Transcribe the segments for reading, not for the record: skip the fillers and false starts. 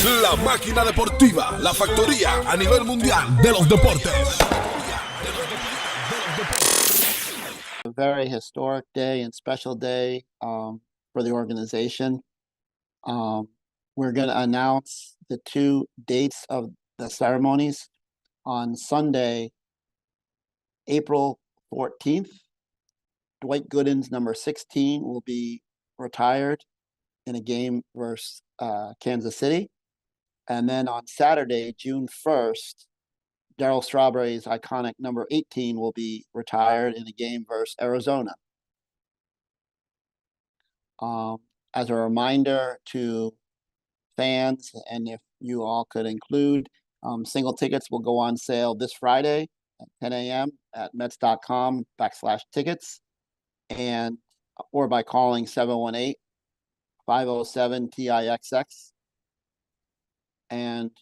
La máquina deportiva, la factoría a nivel mundial de los deportes. A very historic day and special day for the organization. We're going to announce the two dates of the ceremonies. On Sunday, April 14th, Dwight Gooden's number 16 will be retired in a game versus Kansas City. And then on Saturday, June 1st, Darryl Strawberry's iconic number 18 will be retired in a game versus Arizona. As a reminder to fans, and if you all could include, single tickets will go on sale this Friday at 10 a.m. at Mets.com/tickets, and or by calling 718-507-TIXX. And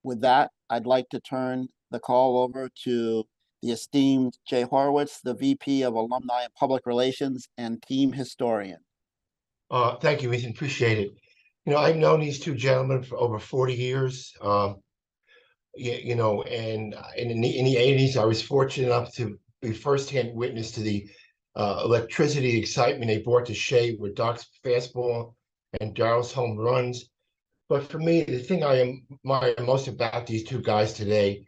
with that, I'd like to turn the call over to the esteemed Jay Horowitz, the VP of Alumni and Public Relations and team historian. Thank you, Ethan. Appreciate it. You know, I've known these two gentlemen for over 40 years. You know, and in the 80s, I was fortunate enough to be firsthand witness to the electricity, excitement they brought to shape with Doc's fastball and Darryl's home runs. But for me, the thing I admire most about these two guys today is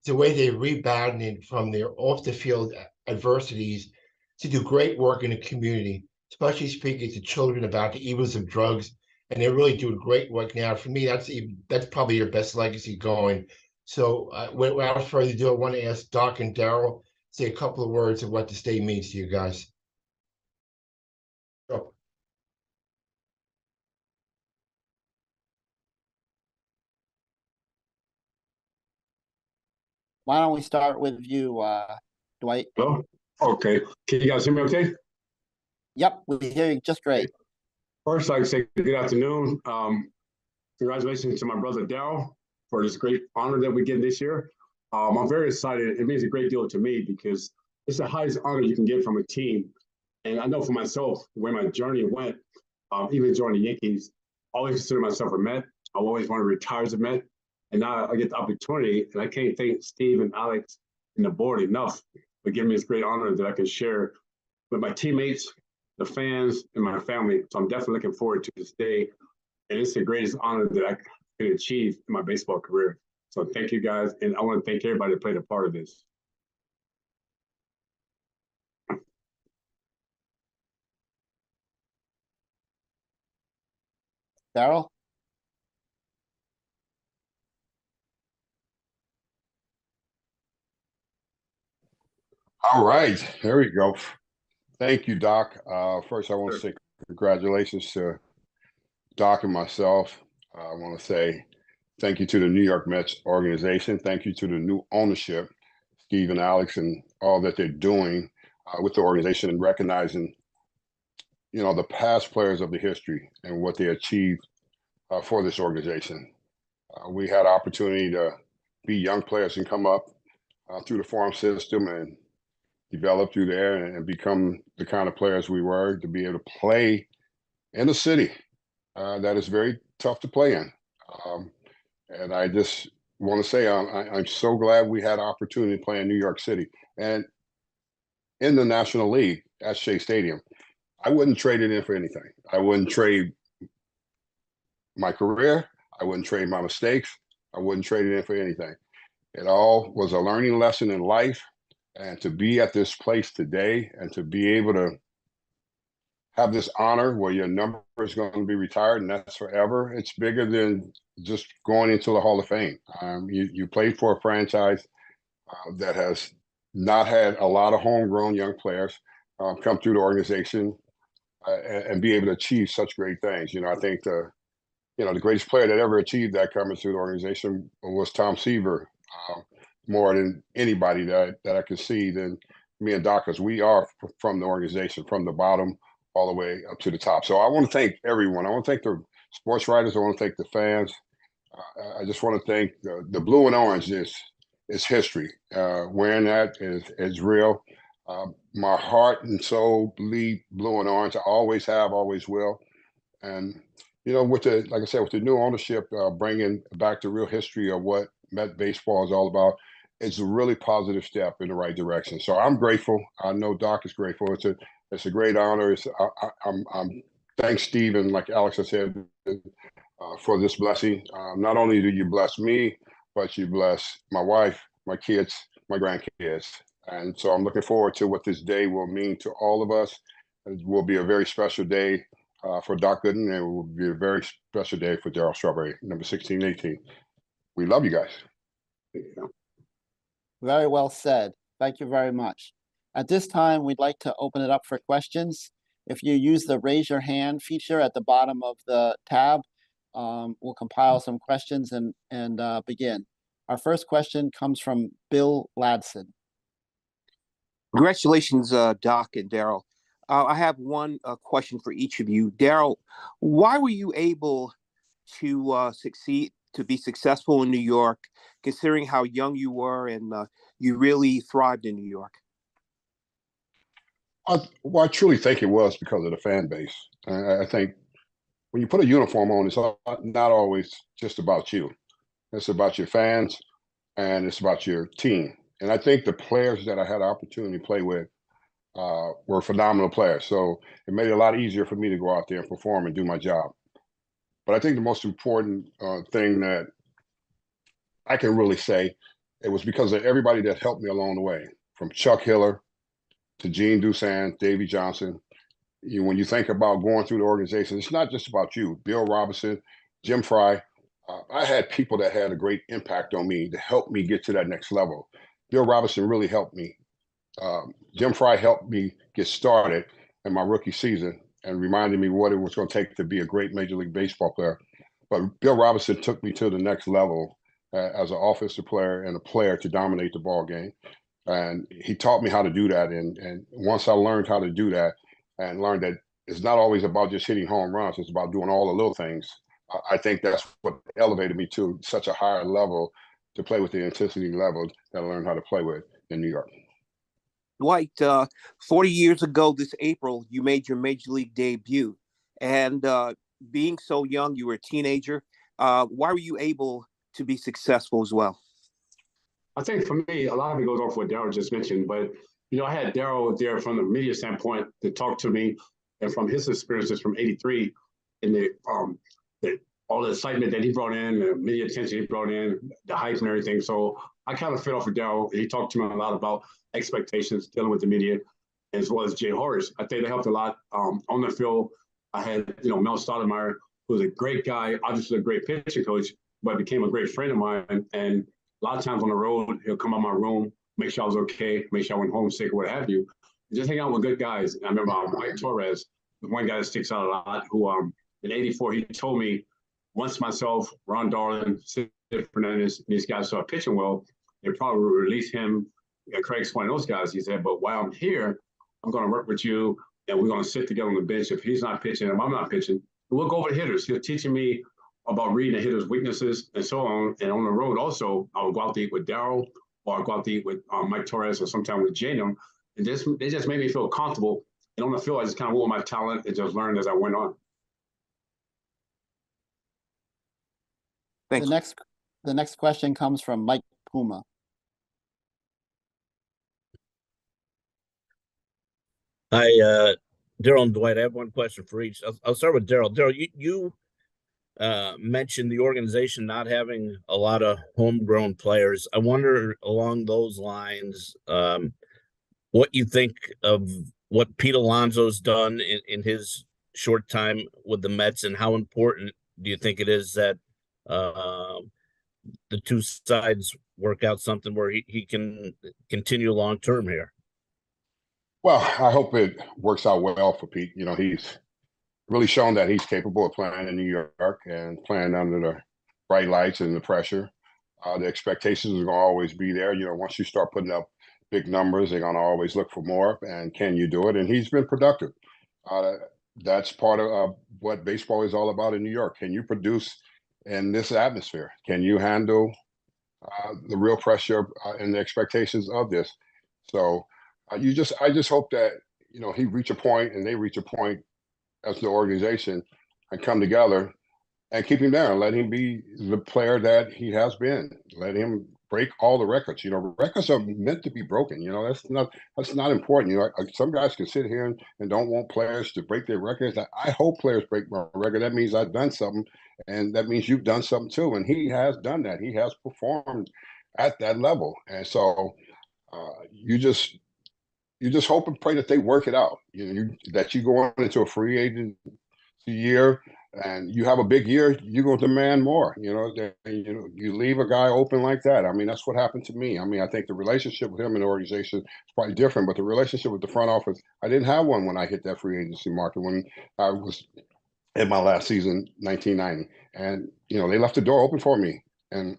the way they rebounded from their off-the-field adversities to do great work in the community, especially speaking to children about the evils of drugs. And they're really doing great work now. For me, that's probably your best legacy going. So without further ado, I want to ask Doc and Darryl to say a couple of words of what this day means to you guys. Oh. Why don't we start with you, Dwight? Hello? Okay. Can you guys hear me okay? Yep, we hear you just great. First, I'd like to say good afternoon. Congratulations to my brother Darryl for this great honor that we get this year. I'm very excited. It means a great deal to me because it's the highest honor you can get from a team. And I know for myself, where my journey went, even joining the Yankees, I always consider myself a Met. I always wanted to retire as a Met. And now I get the opportunity, and I can't thank Steve and Alex and the board enough for giving me this great honor that I can share with my teammates, the fans, and my family. So I'm definitely looking forward to this day. And it's the greatest honor that I can achieve in my baseball career. So thank you guys. And I want to thank everybody that played a part of this. Darryl? All right, there we go. Thank you, Doc. First, I want to say congratulations to Doc and myself. I want to say thank you to the New York Mets organization. Thank you to the new ownership, Steve and Alex, and all that they're doing with the organization and recognizing, you know, the past players of the history and what they achieved for this organization. We had opportunity to be young players and come up through the farm system and develop through there and become the kind of players we were, to be able to play in a city that is very tough to play in. And I just want to say I'm so glad we had opportunity to play in New York City and in the National League at Shea Stadium. I wouldn't trade it in for anything. I wouldn't trade my career. I wouldn't trade my mistakes. I wouldn't trade it in for anything. It all was a learning lesson in life. And to be at this place today and to be able to have this honor where your number is going to be retired and that's forever, it's bigger than just going into the Hall of Fame. You played for a franchise that has not had a lot of homegrown young players come through the organization and be able to achieve such great things. You know, I think the greatest player that ever achieved that coming through the organization was Tom Seaver. More than anybody that I could see than me and Doc, because we are from the organization, from the bottom all the way up to the top. So I want to thank everyone. I want to thank the sports writers. I want to thank the fans. I just want to thank the blue and orange is history. Wearing that is real. My heart and soul bleed blue and orange. I always have, always will. And with the, like I said, with the new ownership, bringing back the real history of what Met baseball is all about, it's a really positive step in the right direction. So I'm grateful. I know Doc is grateful. It's a great honor. I'm thanks Steve, and like Alex has said, for this blessing. Not only do you bless me, but you bless my wife, my kids, my grandkids. And so I'm looking forward to what this day will mean to all of us. It will be a very special day for Doc Gooden, and it will be a very special day for Darryl Strawberry, number 1618. We love you guys. Very well said. Thank you very much. At this time, we'd like to open it up for questions. If you use the raise your hand feature at the bottom of the tab, we'll compile some questions and begin. Our first question comes from Bill Ladson. Congratulations, Doc and Darryl. I have one question for each of you. Darryl, why were you able to be successful in New York, considering how young you were and you really thrived in New York? I truly think it was because of the fan base. I think when you put a uniform on, it's not always just about you. It's about your fans, and it's about your team. And I think the players that I had the opportunity to play with were phenomenal players. So it made it a lot easier for me to go out there and perform and do my job. But I think the most important thing that I can really say, it was because of everybody that helped me along the way, from Chuck Hiller to Gene Dusan, Davey Johnson. When you think about going through the organization, it's not just about you. Bill Robinson, Jim Fry. I had people that had a great impact on me to help me get to that next level. Bill Robinson really helped me. Jim Fry helped me get started in my rookie season and reminded me what it was going to take to be a great Major League Baseball player. But Bill Robinson took me to the next level as an offensive player and a player to dominate the ball game. And he taught me how to do that. And once I learned how to do that and learned that it's not always about just hitting home runs, it's about doing all the little things. I think that's what elevated me to such a higher level to play with the intensity level that I learned how to play with in New York. Dwight, 40 years ago this April, you made your Major League debut. And being so young, you were a teenager. Why were you able to be successful as well? I think for me, a lot of it goes off what Darryl just mentioned, but I had Darryl there from the media standpoint to talk to me, and from his experiences from '83 and all the excitement that he brought in, the media attention he brought in, the hype and everything. So I kind of fed off of Darryl. He talked to me a lot about expectations, dealing with the media, as well as Jay Horace. I think they helped a lot on the field. I had, Mel Stoudemire, who was a great guy, obviously a great pitching coach, but became a great friend of mine. And a lot of times on the road, he'll come out my room, make sure I was okay, make sure I went home sick or what have you. Just hang out with good guys. And I remember Mike Torres, the one guy that sticks out a lot, who in '84, he told me, once myself, Ron Darling, Sid Fernandez, and these guys start pitching well, they probably will release him, Craig Swan, those guys. He said, but while I'm here, I'm going to work with you, and we're going to sit together on the bench. If he's not pitching, if I'm not pitching, we'll go over the hitters. He'll teaching me about reading the hitters' weaknesses and so on. And on the road also, I would go out to eat with Darryl, or I'd go out to eat with Mike Torres, or sometimes with Janum. And they just made me feel comfortable. And on the field, I just kind of wore my talent and just learned as I went on. Thanks. The next question comes from Mike Puma. Hi, Darryl and Dwight. I have one question for each. I'll start with Darryl. Darryl, you mentioned the organization not having a lot of homegrown players. I wonder, along those lines, what you think of what Pete Alonso's done in his short time with the Mets, and how important do you think it is that the two sides work out something where he can continue long term here? Well, I hope it works out well for Pete. He's really shown that he's capable of playing in New York and playing under the bright lights and the pressure. The expectations are going to always be there. Once you start putting up big numbers, they're going to always look for more. And can you do it? And he's been productive. That's part of what baseball is all about in New York. Can you produce in this atmosphere? Can you handle the real pressure and the expectations of this? So I just hope that he reach a point and they reach a point as the organization and come together and keep him there and let him be the player that he has been. Let him break all the records. Records are meant to be broken. That's not important. Some guys can sit here and don't want players to break their records. I hope players break my record. That means I've done something, and that means you've done something too. And he has done that. He has performed at that level. And so you just hope and pray that they work it out. That you go on into a free agent year and you have a big year, you're going to demand more. You leave a guy open like that. I mean, that's what happened to me. I mean, I think the relationship with him and the organization is probably different, but the relationship with the front office, I didn't have one when I hit that free agency market when I was in my last season, 1990. And, they left the door open for me. And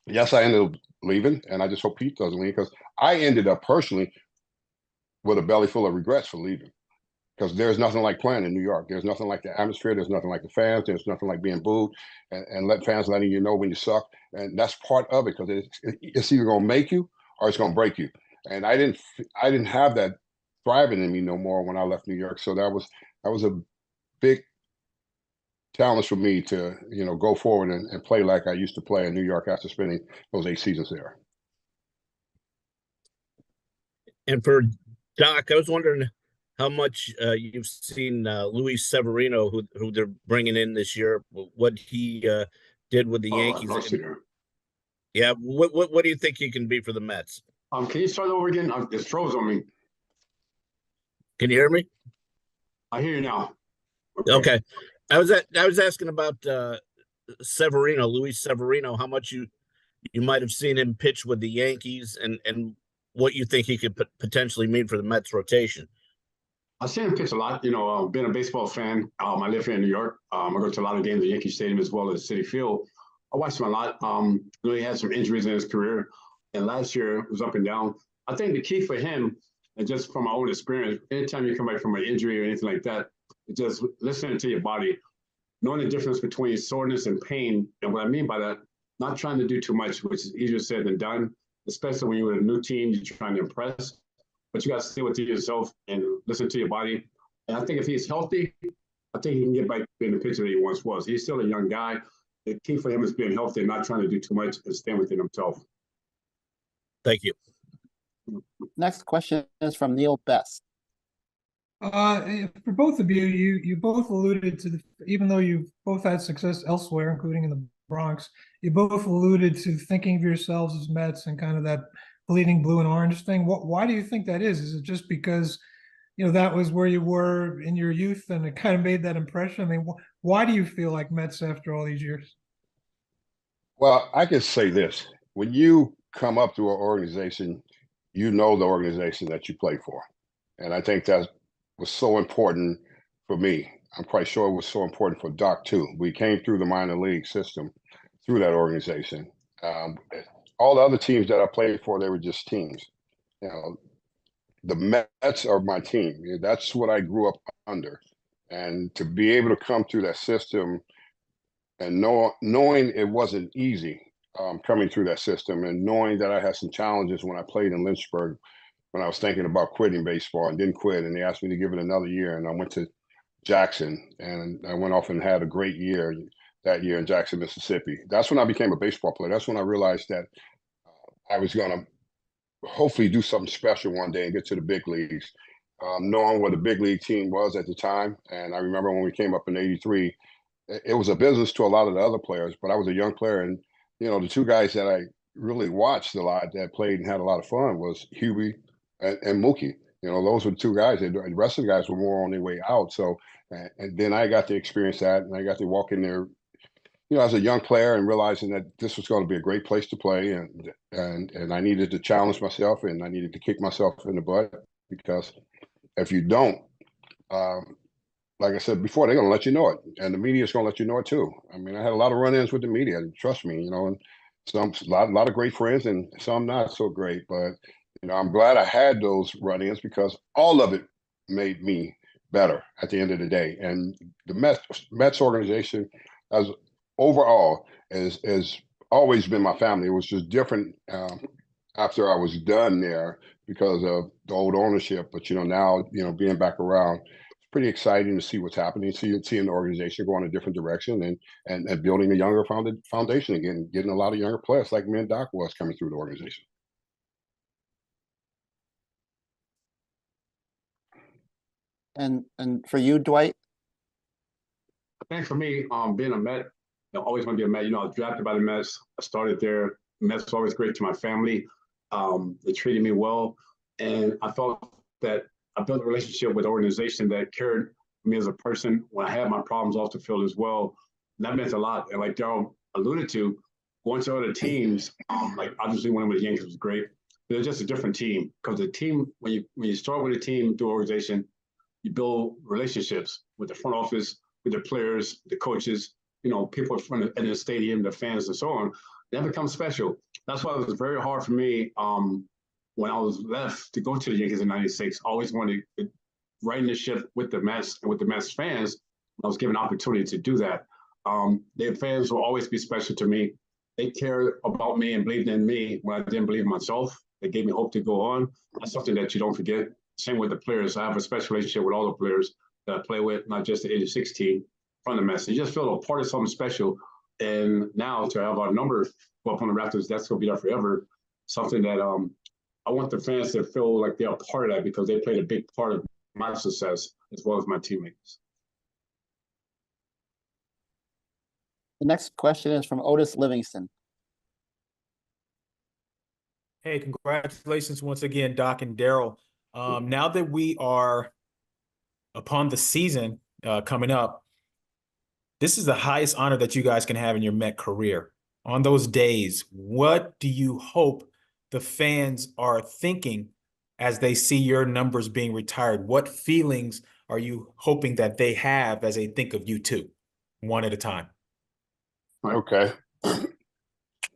yes, I ended up leaving, and I just hope Pete doesn't leave, because I ended up personally with a belly full of regrets for leaving. Because there's nothing like playing in New York. There's nothing like the atmosphere. There's nothing like the fans. There's nothing like being booed and fans letting you know when you suck. And that's part of it, because it's either going to make you or it's going to break you. And I didn't have that thriving in me no more when I left New York. So that was a big challenge for me to go forward and play like I used to play in New York after spending those 8 seasons there. And for Doc, I was wondering how much you've seen Luis Severino, who they're bringing in this year, what he did with the Yankees. Yeah, what do you think he can be for the Mets? Can you start over again? It's froze on me. Can you hear me? I hear you now. Okay. I was asking about Severino, Luis Severino, how much you might have seen him pitch with the Yankees, and what you think he could potentially mean for the Mets rotation. I've seen him pitch a lot. Being a baseball fan, I live here in New York. I go to a lot of games at Yankee Stadium as well as Citi Field. I watched him a lot. He had some injuries in his career, and last year it was up and down. I think the key for him, and just from my own experience, anytime you come back from an injury or anything like that, it's just listening to your body, knowing the difference between soreness and pain. And what I mean by that, not trying to do too much, which is easier said than done, especially when you're with a new team, you're trying to impress. But you got to stay within yourself and listen to your body. And I think if he's healthy, I think he can get back to being the pitcher that he once was. He's still a young guy. The key for him is being healthy and not trying to do too much and staying within himself. Thank you. Next question is from Neil Best. For both of you, you both alluded to even though you've both had success elsewhere, including in the Bronx, you both alluded to thinking of yourselves as Mets and kind of that bleeding blue and orange thing. Why do you think that is? Is it just because, that was where you were in your youth and it kind of made that impression? I mean, why do you feel like Mets after all these years? Well, I can say this. When you come up to an organization, you know the organization that you play for. And I think that was so important for me. I'm quite sure it was so important for Doc too. We came through the minor league system through that organization. All the other teams that I played for, they were just teams. The Mets are my team. That's what I grew up under. And to be able to come through that system and knowing it wasn't easy coming through that system, and knowing that I had some challenges when I played in Lynchburg, when I was thinking about quitting baseball and didn't quit, and they asked me to give it another year, and I went to Jackson, and I went off and had a great year that year in Jackson, Mississippi. That's when I became a baseball player. That's when I realized that I was going to hopefully do something special one day and get to the big leagues, knowing what the big league team was at the time. And I remember when we came up in '83, it was a business to a lot of the other players, but I was a young player. And, the two guys that I really watched a lot that played and had a lot of fun was Hubie and Mookie. Those were the two guys. And the rest of the guys were more on their way out. So, and then I got to experience that, and I got to walk in there, as a young player, and realizing that this was going to be a great place to play, and I needed to challenge myself, and I needed to kick myself in the butt, because if you don't, like I said before, they're going to let you know it, and the media is going to let you know it too. I mean, I had a lot of run-ins with the media. Trust me, and a lot of great friends, and some not so great. But I'm glad I had those run-ins, because all of it made me better at the end of the day. And the Mets organization, as overall, has always been my family. It was just different after I was done there because of the old ownership. But now being back around, pretty exciting to see what's happening, seeing the organization go in a different direction and building a younger foundation again, getting a lot of younger players like me and Doc was coming through the organization. And for you, Dwight? I think for me, being a Met, always want to be a Met. I was drafted by the Mets. I started there. The Mets were always great to my family. They treated me well. And I felt that I built a relationship with an organization that cared for me as a person when I had my problems off the field as well. And that meant a lot. And like Darryl alluded to, going to other teams, like obviously when I was with the Yankees was great. But it's just a different team. Because the team, when you start with a team through an organization, you build relationships with the front office, with the players, the coaches, people in the stadium, the fans, and so on. That becomes special. That's why it was very hard for me when I was left to go to the Yankees in '96. I always wanted to right in the ship with the Mets and with the Mets fans. I was given an opportunity to do that. Their fans will always be special to me. They cared about me and believed in me when I didn't believe in myself. They gave me hope to go on. That's something that you don't forget. Same with the players. I have a special relationship with all the players that I play with, not just the 86 team from the Mets. You just feel a part of something special. And now to have our number go up on the Raptors, that's going to be there forever. Something that I want the fans to feel like they're a part of that because they played a big part of my success as well as my teammates. The next question is from Otis Livingston. Hey, congratulations once again, Doc and Darryl. Now that we are upon the season coming up, this is the highest honor that you guys can have in your Met career. On those days, what do you hope the fans are thinking as they see your numbers being retired? What feelings are you hoping that they have as they think of you two, one at a time? Okay.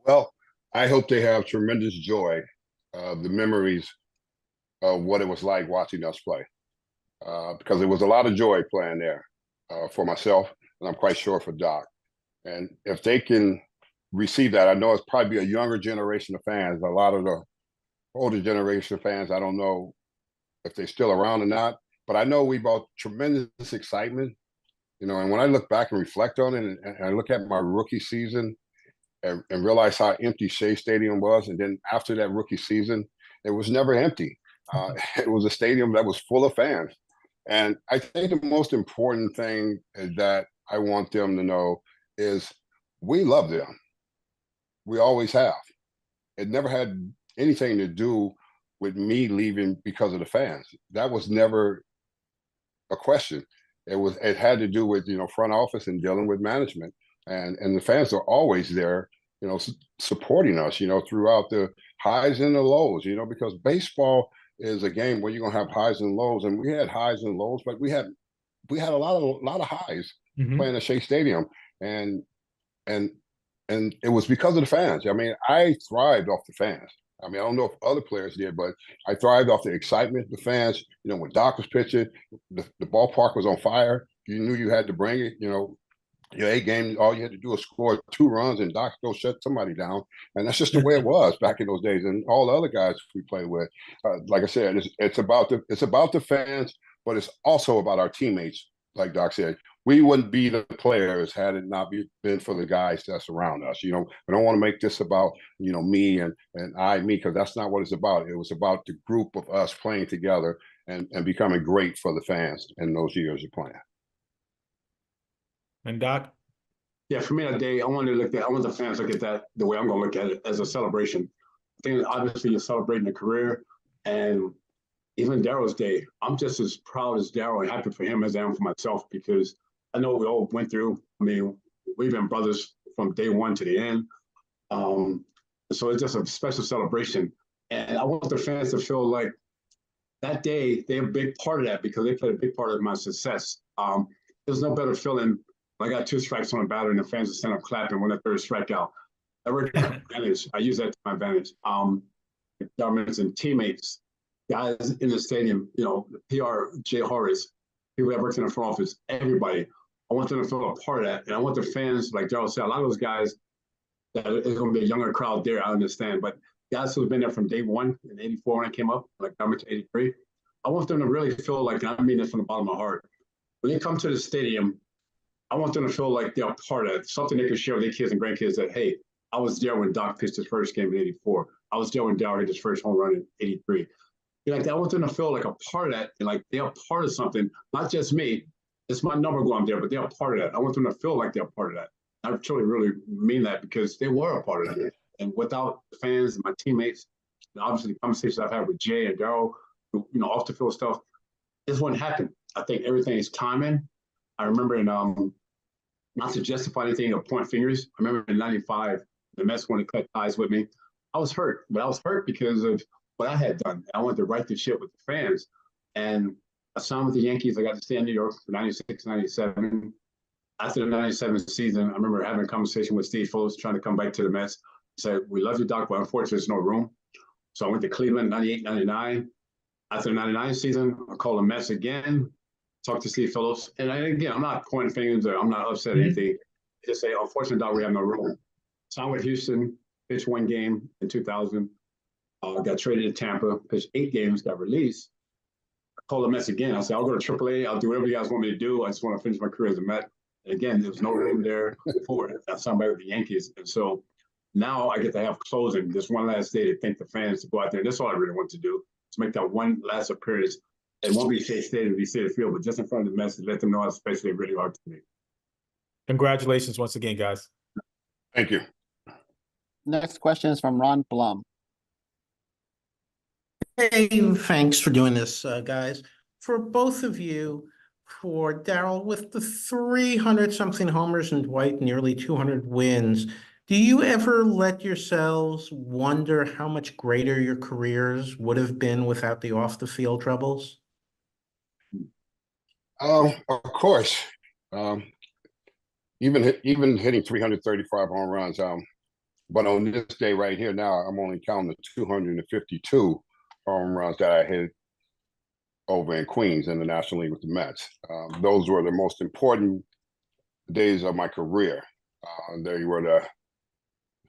Well, I hope they have tremendous joy of the memories of what it was like watching us play, because it was a lot of joy playing there for myself, and I'm quite sure for Doc. And if they can receive that, I know it's probably a younger generation of fans. A lot of the older generation of fans, I don't know if they're still around or not, but I know we brought tremendous excitement, and when I look back and reflect on it, and I look at my rookie season and realize how empty Shea Stadium was, and then after that rookie season, it was never empty. It was a stadium that was full of fans. And I think the most important thing that I want them to know is we love them. We always have. It never had anything to do with me leaving because of the fans. That was never a question. It had to do with, front office and dealing with management. And the fans are always there, supporting us, throughout the highs and the lows, because baseball is a game where you're gonna have highs and lows, and we had highs and lows, but we had a lot of highs playing at Shea Stadium, and it was because of the fans. I mean, I thrived off the fans. I mean, I don't know if other players did, but I thrived off the excitement, the fans. When Doc was pitching, the ballpark was on fire. You knew you had to bring it. Your A game, all you had to do was score 2 runs, and Doc go shut somebody down. And that's just the way it was back in those days. And all the other guys we played with, like I said, it's about the fans, but it's also about our teammates. Like Doc said, we wouldn't be the players had it not been for the guys that's around us. We don't want to make this about me and me, because that's not what it's about. It was about the group of us playing together and becoming great for the fans in those years of playing. And Doc? Yeah, for me that day, I want the fans to look at that the way I'm going to look at it, as a celebration. I think obviously you're celebrating a career, and even Darryl's day, I'm just as proud as Darryl and happy for him as I am for myself, because I know we all went through. I mean, we've been brothers from day one to the end. So it's just a special celebration. And I want the fans to feel like that day, they're a big part of that because they played a big part of my success. There's no better feeling when I got 2 strikes on a batter and the fans are standing up clapping when the 3rd strikeout. I worked to my advantage. I use that to my advantage. Governments and teammates, guys in the stadium, PR, Jay Horace, people that worked in the front office, everybody. I want them to feel a part of that. And I want the fans, like Darryl said, a lot of those guys, that is going to be a younger crowd there, I understand. But guys who've been there from day one in '84 when I came up, like I went to '83, I want them to really feel like I mean this from the bottom of my heart. when they come to the stadium, I want them to feel like they're a part of it, something they can share with their kids and grandkids that, hey, I was there when Doc pitched his first game in '84. I was there when Darryl hit his first home run in '83. Like, I want them to feel like a part of that, and like they're a part of something, not just me. It's my number going there, but they're a part of that. I want them to feel like they're a part of that. I truly, really mean that because they were a part of it. And without the fans and my teammates, and obviously the conversations I've had with Jay and Darryl, off the field stuff, this wouldn't happen. I think everything is timing. I remember in, not to justify anything or point fingers, I remember in '95, the Mets wanted to cut ties with me. I was hurt, but I was hurt because of what I had done. I wanted to right the ship with the fans. And I signed with the Yankees. I got to stay in New York for '96, '97. After the '97 season, I remember having a conversation with Steve Phillips trying to come back to the Mets. He said, "We love you, Doc, but unfortunately, there's no room." So I went to Cleveland, '98, '99. After the '99 season, I called the Mets again, talked to Steve Phillips. And again, I'm not pointing fingers or I'm not upset or anything. Just say, unfortunately, Doc, we have no room. Signed with Houston, pitched 1 game in 2000. Got traded to Tampa, pitched 8 games, got released. I called the Mets again. I said, I'll go to AAA. I'll do whatever you guys want me to do. I just want to finish my career as a Met. And again, there was no room there for it. I signed back with the Yankees. And so now I get to have closing this one last day to thank the fans to go out there. And that's all I really want to do, to make that one last appearance. It won't be Shea Stadium, be Citi Field, but just in front of the Mets to let them know how special they really are to me. Congratulations once again, guys. Thank you. Next question is from Ron Blum. Hey, thanks for doing this, guys. For both of you, for Darryl, with the 300-something homers and Dwight nearly 200 wins, do you ever let yourselves wonder how much greater your careers would have been without the off-the-field troubles? Of course. Even hitting 335 home runs. But on this day right here now, I'm only counting the 252 home runs that I hit over in Queens in the National League with the Mets. Those were the most important days of my career. They were the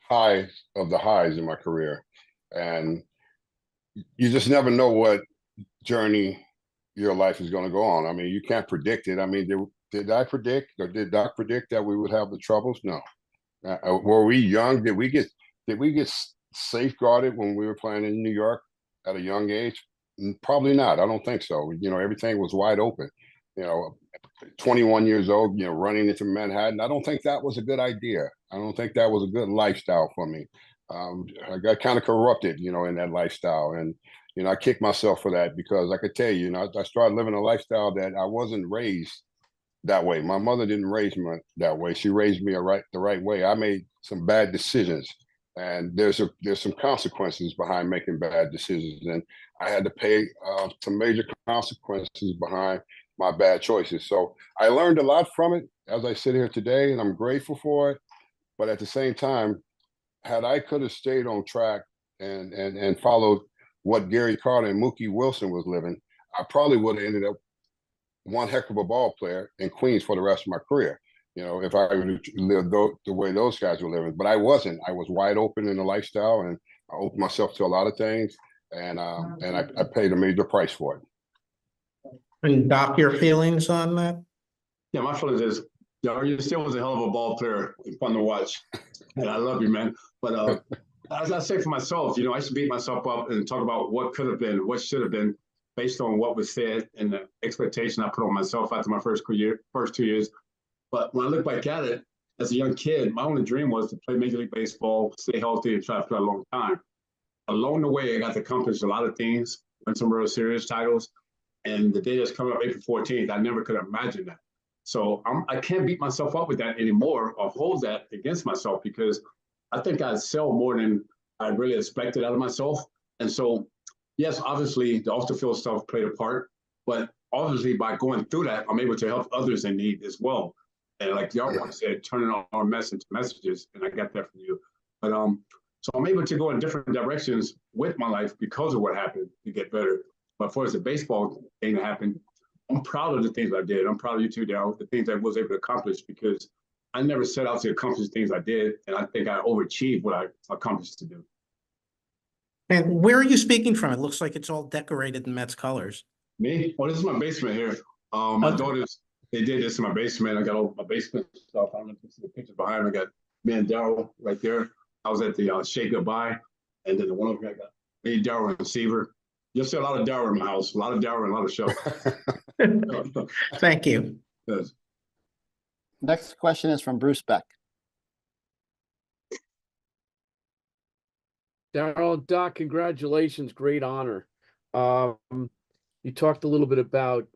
highs of the highs in my career. And you just never know what journey your life is going to go on. I mean, you can't predict it. I mean, did I predict, or did Doc predict that we would have the troubles? No. Were we young? Did we get safeguarded when we were playing in New York at a young age? Probably not. I don't think so. Everything was wide open. 21 years old, running into Manhattan. I don't think that was a good idea. I don't think that was a good lifestyle for me. I got kind of corrupted, in that lifestyle. And, I kicked myself for that because I could tell you, I started living a lifestyle that I wasn't raised that way. My mother didn't raise me that way. She raised me the right way. I made some bad decisions, and there's some consequences behind making bad decisions. And I had to pay some major consequences behind my bad choices. So I learned a lot from it as I sit here today, and I'm grateful for it. But at the same time, had I could have stayed on track and followed what Gary Carter and Mookie Wilson was living, I probably would have ended up one heck of a ball player in Queens for the rest of my career. If I lived the way those guys were living. But I wasn't. I was wide open in the lifestyle, and I opened myself to a lot of things, and I paid a major price for it. And Doc, your feelings on that? Yeah, my feelings is, you still was a hell of a ball player, fun to watch, and I love you, man. But as I say for myself, I used to beat myself up and talk about what could have been, what should have been, based on what was said and the expectation I put on myself after my first 2 years. But when I look back at it, as a young kid, my only dream was to play Major League Baseball, stay healthy, and try to play a long time. Along the way, I got to accomplish a lot of things, win some real serious titles. And the day that's coming up, April 14th, I never could have imagined that. So I can't beat myself up with that anymore or hold that against myself, because I think I sell more than I really expected out of myself. And so, yes, obviously the off-the-field stuff played a part, but obviously by going through that, I'm able to help others in need as well. And like y'all said, turning our mess into messages, and I got that from you. But so I'm able to go in different directions with my life because of what happened to get better. But as far as the baseball thing that happened, I'm proud of the things I did. I'm proud of you too, Darryl, the things I was able to accomplish, because I never set out to accomplish things I did, and I think I overachieved what I accomplished to do. And where are you speaking from? It looks like it's all decorated in Mets colors. Me? Well, this is my basement here. My daughter's They did this in my basement. I got all my basement stuff. I don't know if you see the pictures behind me. I got me and Darryl right there. I was at the Shake Goodbye. And then the one over here, I got me, Darryl, and Seaver. You'll see a lot of Darryl in my house. A lot of Darryl and a lot of show. Thank you. Yes. Next question is from Bruce Beck. Darryl, Doc, congratulations. Great honor. You talked a little bit about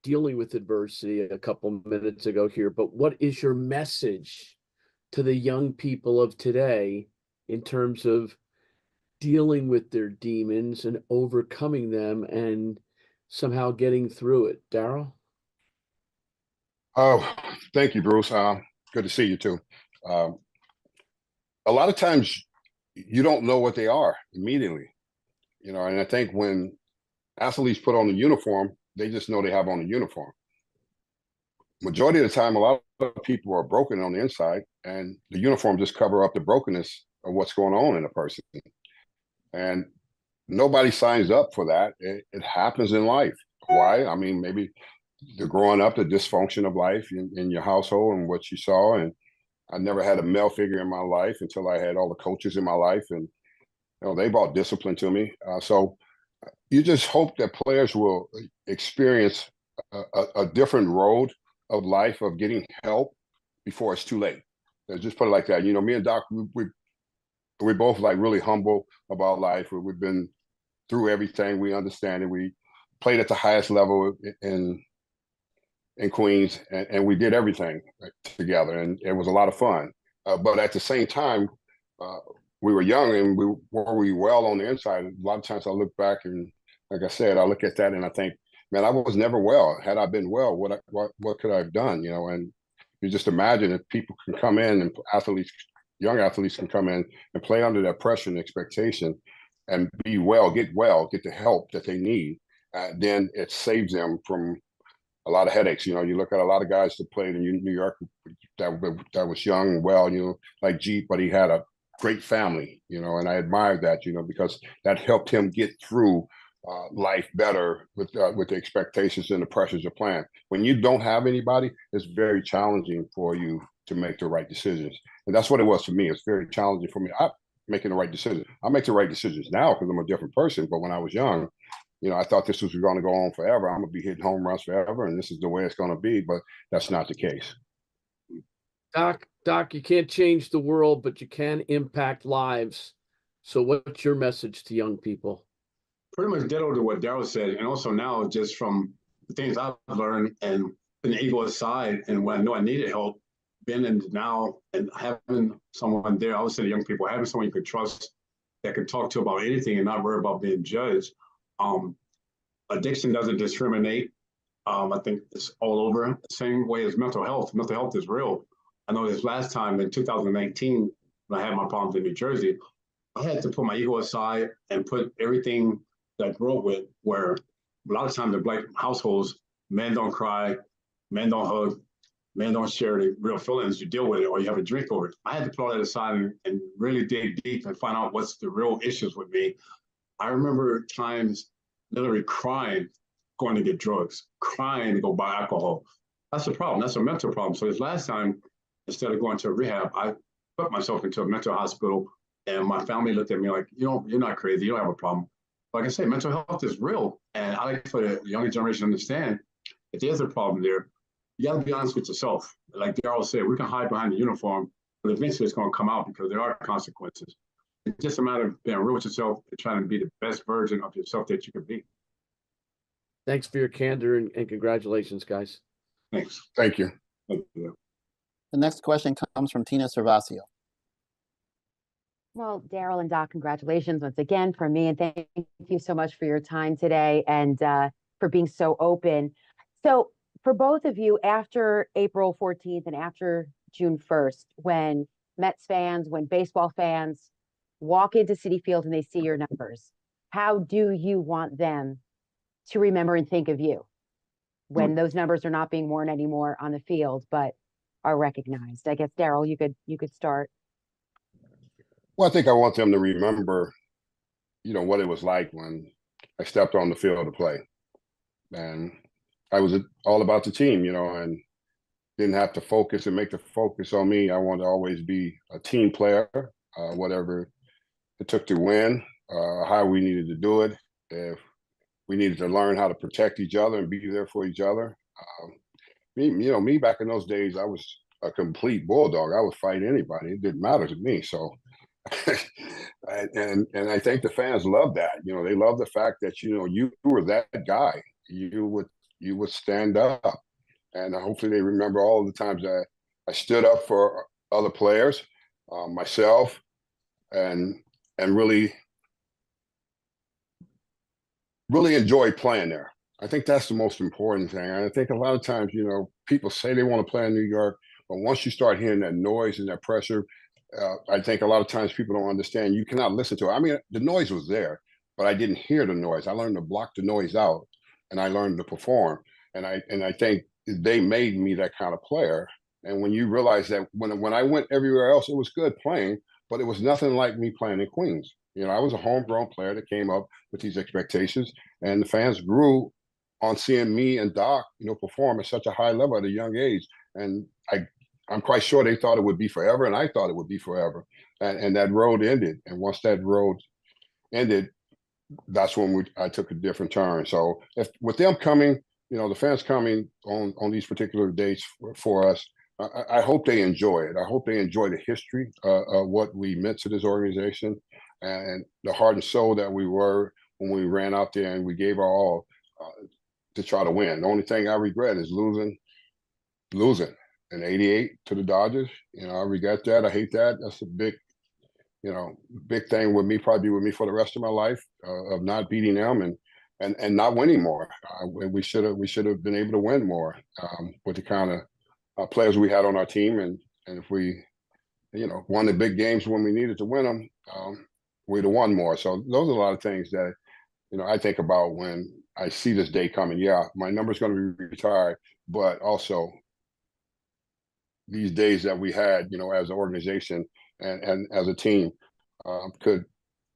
dealing with adversity a couple minutes ago here, but what is your message to the young people of today in terms of dealing with their demons and overcoming them and somehow getting through it? Darryl? Oh, thank you, Bruce. Good to see you too. A lot of times you don't know what they are immediately, you know, and I think when athletes put on the uniform, they just know they have on a uniform. Majority of the time, a lot of people are broken on the inside, and the uniform just cover up the brokenness of what's going on in a person. And nobody signs up for that. It happens in life. Why? I mean, maybe the growing up, the dysfunction of life in your household and what you saw. And I never had a male figure in my life until I had all the coaches in my life, and you know, they brought discipline to me. So you just hope that players will experience a different road of life, of getting help before it's too late. Let's just put it like that. You know, me and Doc, we're both like really humble about life. We've been through everything. We understand it. We played at the highest level in Queens, and we did everything together, and it was a lot of fun. But at the same time, we were young, and we were well on the inside. A lot of times I look back, and like I said, I look at that and I think, man, I was never well. Had I been well, what could I have done? You know, and you just imagine if people can come in, and young athletes can come in and play under that pressure and expectation and be well, get the help that they need. Then it saves them from a lot of headaches. You know, you look at a lot of guys that played in New York that was young and well, you know, like Jeep, but he had a great family, you know, and I admired that, you know, because that helped him get through life better with the expectations and the pressures of playing. When you don't have anybody, it's very challenging for you to make the right decisions. And that's what it was for me. It's very challenging for me. I'm making the right decision. I make the right decisions now because I'm a different person. But when I was young, you know, I thought this was going to go on forever. I'm going to be hitting home runs forever, and this is the way it's going to be. But that's not the case. Doc, you can't change the world, but you can impact lives. So what's your message to young people? Pretty much ditto to what Darryl said. And also now, just from the things I've learned and been able aside, and when I know I needed help, been in now and having someone there, I would say to young people, having someone you could trust that can talk to about anything and not worry about being judged. Addiction doesn't discriminate. I think it's all over. The same way as mental health. Mental health is real. I know this last time in 2019, when I had my problems in New Jersey, I had to put my ego aside and put everything that I grew up with, where a lot of times in Black households, men don't cry, men don't hug, men don't share the real feelings. You deal with it or you have a drink over it. I had to put all that aside and really dig deep and find out what's the real issues with me. I remember times literally crying, going to get drugs, crying to go buy alcohol. That's a problem. That's a mental problem. So this last time, instead of going to a rehab, I put myself into a mental hospital, and my family looked at me like, you're not crazy. You don't have a problem. Like I say, mental health is real. And I like for the younger generation to understand if there's a problem there, you got to be honest with yourself. Like Darryl said, we can hide behind the uniform, but eventually it's going to come out because there are consequences. It's just a matter of being real with yourself and trying to be the best version of yourself that you can be. Thanks for your candor and congratulations, guys. Thanks. Thank you. Thank you. The next question comes from Tina Servasio. Well, Darryl and Doc, congratulations once again from me. And thank you so much for your time today and for being so open. So for both of you, after April 14th and after June 1st, when Mets fans, when baseball fans walk into Citi Field and they see your numbers, how do you want them to remember and think of you when those numbers are not being worn anymore on the field, but are recognized? I guess, Darryl, you could start. Well, I think I want them to remember, you know, what it was like when I stepped on the field to play. And I was all about the team, and didn't have to focus and make the focus on me. I wanted to always be a team player, whatever it took to win, how we needed to do it. If we needed to learn how to protect each other and be there for each other. Me back in those days, I was a complete bulldog. I would fight anybody. It didn't matter to me. So, and I think the fans love that. They love the fact that you were that guy. You would stand up, and hopefully they remember all of the times that I stood up for other players, myself, and really enjoyed playing there. I think that's the most important thing. And I think a lot of times, people say they want to play in New York, but once you start hearing that noise and that pressure, I think a lot of times people don't understand. You cannot listen to it. I mean, the noise was there, but I didn't hear the noise. I learned to block the noise out, and I learned to perform. And I think they made me that kind of player. And when you realize that when I went everywhere else, it was good playing, but it was nothing like me playing in Queens. I was a homegrown player that came up with these expectations, and the fans grew on seeing me and Doc, perform at such a high level at a young age. And I'm quite sure they thought it would be forever, and I thought it would be forever. And that road ended. And once that road ended, that's when I took a different turn. So with them coming, the fans coming on these particular dates for us, I hope they enjoy it. I hope they enjoy the history of what we meant to this organization and the heart and soul that we were when we ran out there and we gave our all to try to win. The only thing I regret is losing in '88 to the Dodgers. I regret that. I hate that. That's a big thing with me, probably with me for the rest of my life, of not beating them and not winning more. We should have been able to win more with the kind of players we had on our team, and if we won the big games when we needed to win them, we'd have won more. So those are a lot of things that I think about when I see this day coming. Yeah, my number's going to be retired, but also these days that we had, as an organization and as a team,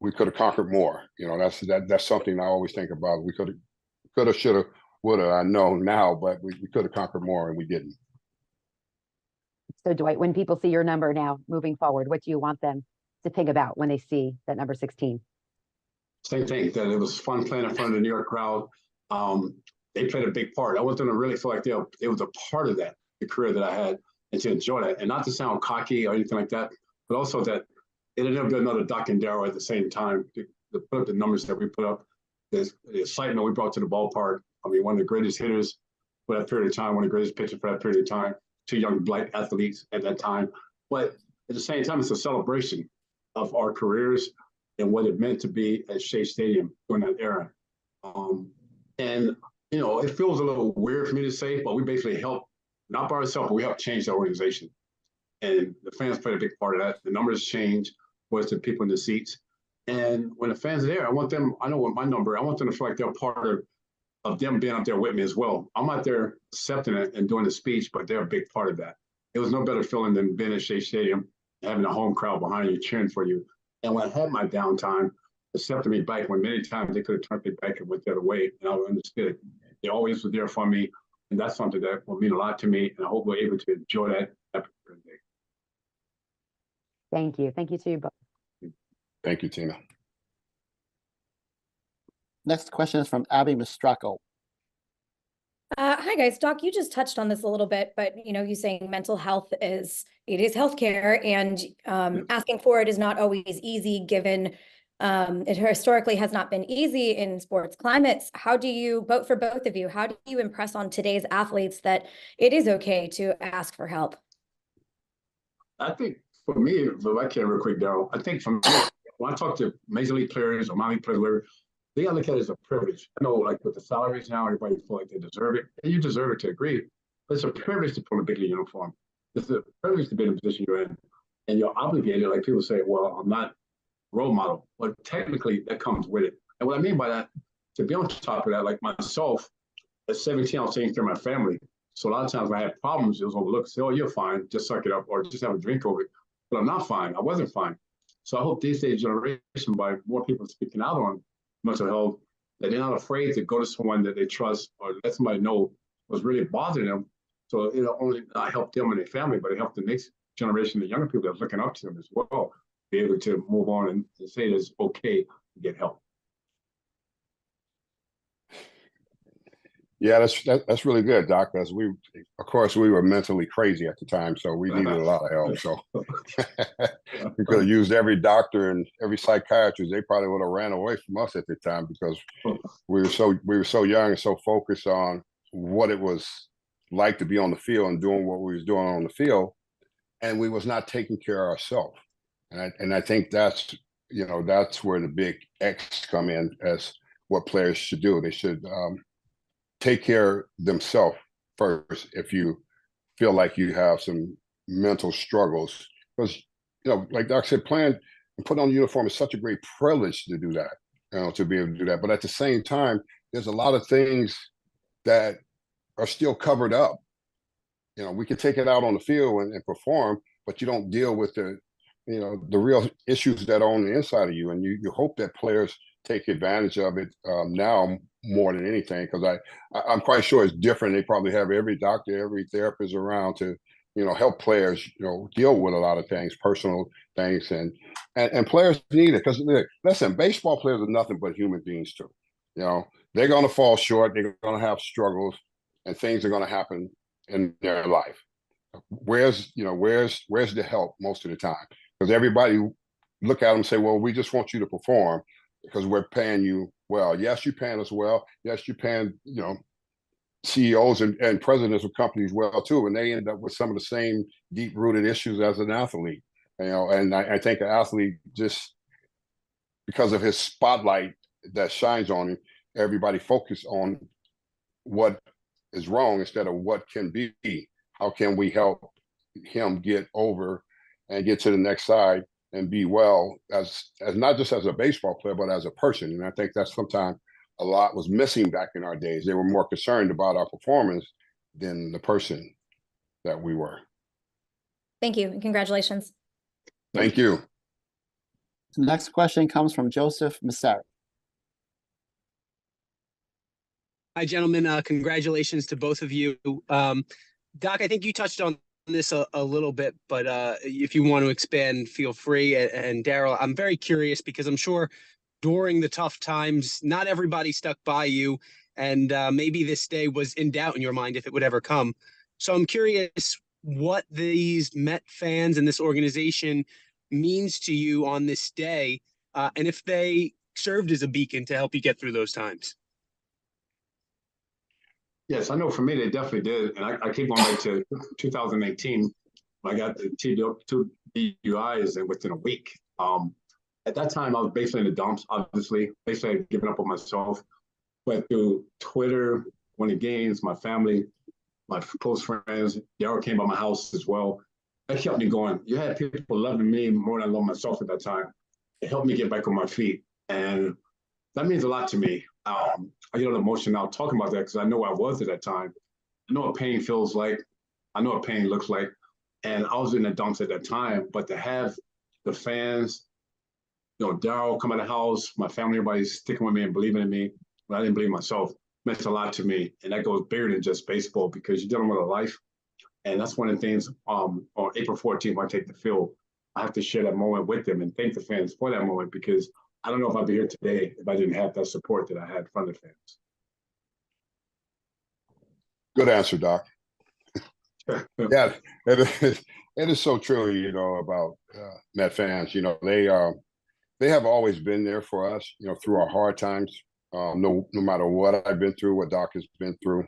we could have conquered more. That's something I always think about. We could have, should have, would have. I know now, but we could have conquered more, and we didn't. So Dwight, when people see your number now moving forward, what do you want them to think about when they see that number 16? Same thing, that it was fun playing in front of the New York crowd. They played a big part. I want them to really feel like they was a part of that, the career that I had, and to enjoy that. And not to sound cocky or anything like that, but also that it ended up being another Doc and Darryl at the same time. To put up the numbers that we put up, the excitement we brought to the ballpark. I mean, one of the greatest hitters for that period of time, one of the greatest pitchers for that period of time, two young black athletes at that time. But at the same time, it's a celebration of our careers and what it meant to be at Shea Stadium during that era. And, it feels a little weird for me to say, but we basically helped, not by ourselves, but we helped change the organization. And the fans played a big part of that. The numbers changed, was the people in the seats. And when the fans are there, I know what my number, I want them to feel like they're part of them being up there with me as well. I'm out there accepting it and doing the speech, but they're a big part of that. It was no better feeling than being at Shea Stadium, having a home crowd behind you cheering for you. And when I had my downtime, accepted me back when many times they could have turned me back and went the other way, and I understood. They always were there for me, and that's something that will mean a lot to me, and I hope we're able to enjoy that every day. Thank you. Thank you to you both. Thank you, Tina. Next question is from Abby Mistracco. Hi guys, Doc, you just touched on this a little bit, but you saying mental health is healthcare, and asking for it is not always easy, given it historically has not been easy in sports climates. How do you, for both of you, how do you impress on today's athletes that it is okay to ask for help? I think for me, if I can real quick, Darryl, I think for me, when I talk to major league players or minor league players, they gotta look at it as a privilege. I know, like with the salaries now, everybody feel like they deserve it, and you deserve it to agree. But it's a privilege to put on a big league uniform. It's a privilege to be in the position you're in, and you're obligated. Like people say, "Well, I'm not a role model," but technically that comes with it. And what I mean by that, to be on top of that, like myself, at 17, I was taking care of my family. So a lot of times when I had problems, it was overlooked. Say, "Oh, you're fine. Just suck it up, or just have a drink over it." But I'm not fine. I wasn't fine. So I hope these days generation, by more people speaking out on mental health, that they're not afraid to go to someone that they trust or let somebody know was really bothering them. So it only helped them and their family, but it helped the next generation, the younger people that are looking up to them as well, be able to move on and say that it's okay to get help. Yeah, that's really good, Doc. Because of course, we were mentally crazy at the time, so we needed a lot of help. So we could have used every doctor and every psychiatrist. They probably would have ran away from us at the time because we were so young and so focused on what it was like to be on the field and doing what we was doing on the field, and we was not taking care of ourselves. And I think that's where the big X come in as what players should do. They should take care of themselves first if you feel like you have some mental struggles. Because, like Doc said, playing and putting on the uniform is such a great privilege to do that, to be able to do that. But at the same time, there's a lot of things that are still covered up. We can take it out on the field and perform, but you don't deal with the real issues that are on the inside of you. And you hope that players take advantage of it now more than anything, because I'm quite sure it's different. They probably have every doctor, every therapist around to help players deal with a lot of things, personal things, and players need it, because listen, baseball players are nothing but human beings too. They're going to fall short, they're going to have struggles, and things are going to happen in their life. Where's the help most of the time? Because everybody look at them and say, well, we just want you to perform because we're paying you well. Yes, you're paying us well. Yes, you're paying, CEOs and presidents of companies well too, and they end up with some of the same deep-rooted issues as an athlete. And I think an athlete, just because of his spotlight that shines on him, everybody focus on what is wrong instead of what can be. How can we help him get over and get to the next side and be well as not just as a baseball player, but as a person? And I think that's sometimes a lot was missing back in our days. They were more concerned about our performance than the person that we were. Thank you, and congratulations. Thank you. The next question comes from Joseph Massari. Hi, gentlemen. Congratulations to both of you. Doc, I think you touched on this a little bit, but if you want to expand, feel free. And Darryl, I'm very curious because I'm sure during the tough times, not everybody stuck by you, and maybe this day was in doubt in your mind if it would ever come. So I'm curious what these Met fans and this organization means to you on this day, and if they served as a beacon to help you get through those times. Yes, I know for me, they definitely did. And I keep going back to 2018. I got the two DUIs and within a week. At that time, I was basically in the dumps, obviously. Basically, I had given up on myself. But through Twitter, winning games, my family, my close friends, Darryl came by my house as well. That kept me going. You had people loving me more than I loved myself at that time. It helped me get back on my feet. And that means a lot to me. I get an emotion now talking about that because I know where I was at that time. I know what pain feels like. I know what pain looks like. And I was in the dumps at that time. But to have the fans, Darryl come out of the house, my family, everybody's sticking with me and believing in me, but I didn't believe myself, meant a lot to me. And that goes bigger than just baseball because you're dealing with a life. And that's one of the things on April 14th, when I take the field, I have to share that moment with them and thank the fans for that moment, because I don't know if I'd be here today if I didn't have that support that I had from the fans. Good answer, Doc. Yeah, it is so true, about Met fans. They have always been there for us, through our hard times. No matter what I've been through, what Doc has been through,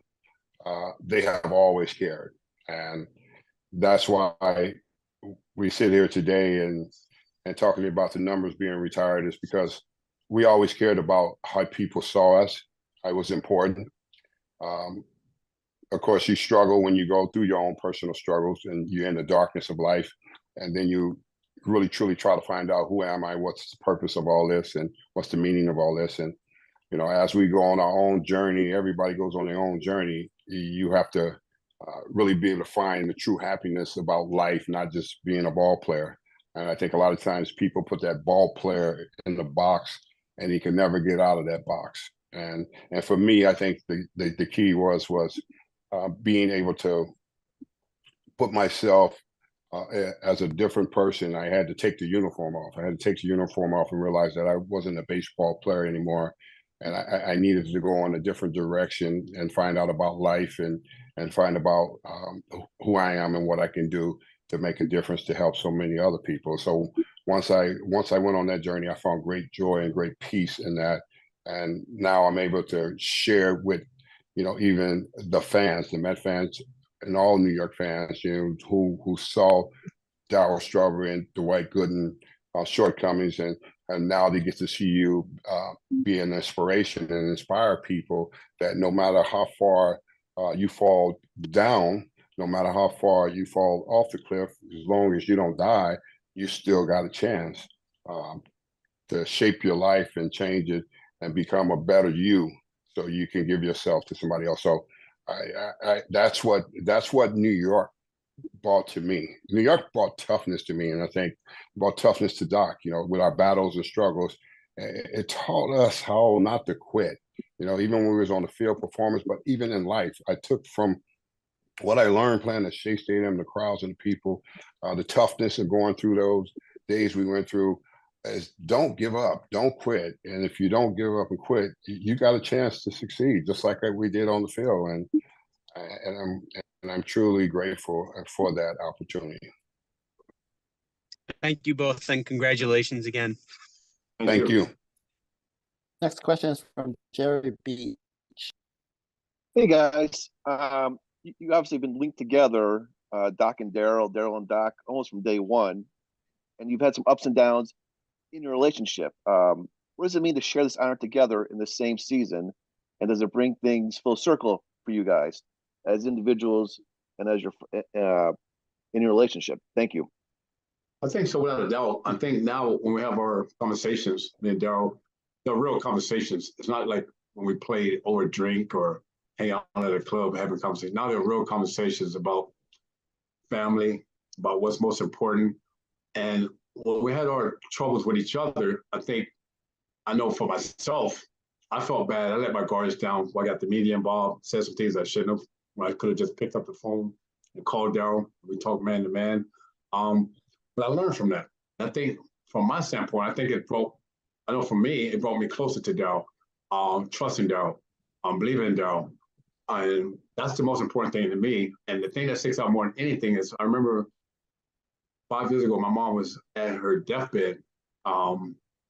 they have always cared. And that's why we sit here today and talking about the numbers being retired, is because we always cared about how people saw us. It was important. Of course, you struggle when you go through your own personal struggles and you're in the darkness of life. And then you really, truly try to find out, who am I? What's the purpose of all this? And what's the meaning of all this? And, as we go on our own journey, everybody goes on their own journey. You have to really be able to find the true happiness about life, not just being a ball player. And I think a lot of times people put that ball player in the box and he can never get out of that box. And for me, I think the key was being able to put myself as a different person. I had to take the uniform off. I had to take the uniform off and realize that I wasn't a baseball player anymore. And I needed to go on a different direction and find out about life and find about who I am and what I can do to make a difference to help so many other people. So once I went on that journey, I found great joy and great peace in that. And now I'm able to share with, even the fans, the Met fans and all New York fans, who saw Darryl Strawberry and Dwight Gooden shortcomings, and now they get to see you be an inspiration and inspire people that no matter how far you fall down, no matter how far you fall off the cliff, as long as you don't die, you still got a chance to shape your life and change it and become a better you, so you can give yourself to somebody else. So that's what New York brought to me. New York brought toughness to me, and I think brought toughness to Doc. With our battles and struggles, it taught us how not to quit. Even when we was on the field performance, but even in life, I took from what I learned playing at Shea Stadium, the crowds and the people, the toughness of going through those days we went through, is don't give up, don't quit. And if you don't give up and quit, you got a chance to succeed, just like we did on the field. And I'm truly grateful for that opportunity. Thank you both, and congratulations again. Thank you. Next question is from Jerry Beach. Hey guys, you obviously been linked together, Doc and Darryl and Doc, almost from day one, and you've had some ups and downs in your relationship. What does it mean to share this honor together in the same season, and does it bring things full circle for you guys as individuals and as your in your relationship? Thank you. I think so, without a doubt. I think now when we have our conversations, me and Darryl, they're real conversations. It's not like when we play over a drink or hang out at a club having conversations. Now they're real conversations about family, about what's most important. And when we had our troubles with each other, I know for myself, I felt bad. I let my guards down. I got the media involved, said some things I shouldn't have. I could have just picked up the phone and called Darryl. We talked man to man. But I learned from that. I think from my standpoint, I know for me, it brought me closer to Darryl, trusting Darryl, believing in Darryl. And that's the most important thing to me. And the thing that sticks out more than anything is I remember 5 years ago, my mom was at her deathbed.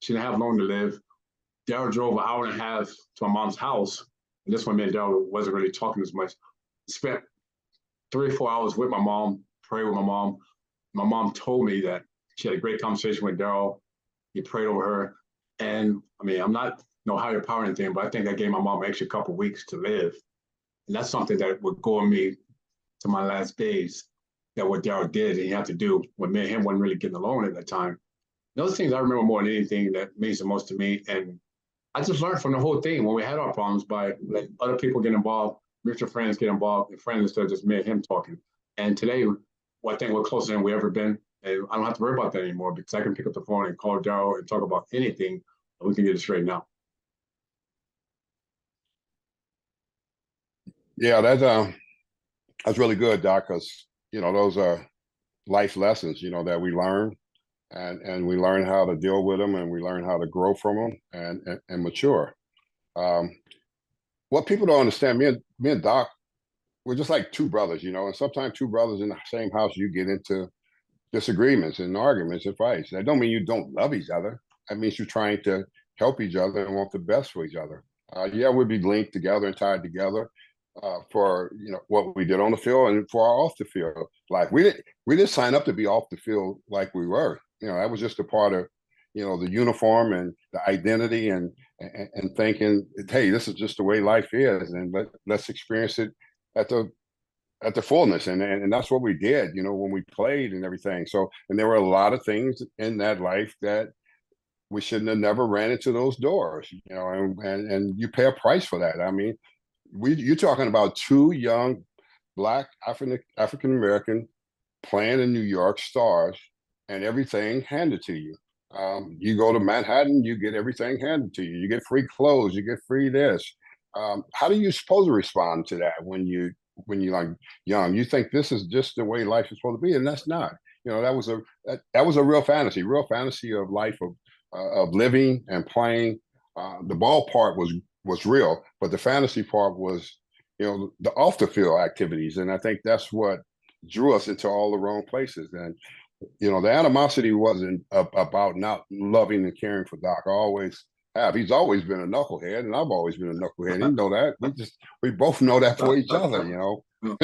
She didn't have long to live. Darryl drove an hour and a half to my mom's house. And this one, me and Darryl wasn't really talking as much. Spent 3 or 4 hours with my mom, prayed with my mom. My mom told me that she had a great conversation with Darryl. He prayed over her. And I mean, I'm not no higher power or anything, but I think that gave my mom an extra couple of weeks to live. And that's something that would go with me to my last days, that what Darryl did and he had to do when me and him wasn't really getting along at that time. Those things I remember more than anything that means the most to me. And I just learned from the whole thing when we had our problems by letting other people get involved, mutual friends get involved, and friends instead of just me and him talking. And today, I think we're closer than we've ever been. And I don't have to worry about that anymore because I can pick up the phone and call Darryl and talk about anything, and we can get it straightened out. Yeah, that's really good, Doc, because those are life lessons, that we learn, and we learn how to deal with them, and we learn how to grow from them and mature. What people don't understand, me and Doc, we're just like two brothers, and sometimes two brothers in the same house, you get into disagreements and arguments and fights. That don't mean you don't love each other. That means you're trying to help each other and want the best for each other. Yeah, we'd be linked together and tied together for what we did on the field and for our off the field life. We didn't sign up to be off the field like we were. That was just a part of the uniform and the identity and thinking, hey, this is just the way life is, and let's experience it at the fullness, and that's what we did, when we played and everything. So, and there were a lot of things in that life that we shouldn't have never ran into those doors, and you pay a price for that. I mean, you're talking about two young Black African American playing in New York stars, and everything handed to you. You go to Manhattan, you get everything handed to you. You get free clothes, you get free this. How do you supposed to respond to that when you when you're like young. You think this is just the way life is supposed to be, and that's not. You know, that was a real fantasy of life of living and playing. The ball part was real, but the fantasy part was, you know, the off the field activities, and I think that's what drew us into all the wrong places. And you know, the animosity wasn't about not loving and caring for Doc. I always have. He's always been a knucklehead, and I've always been a knucklehead. You know that. We both know that for each other. You know,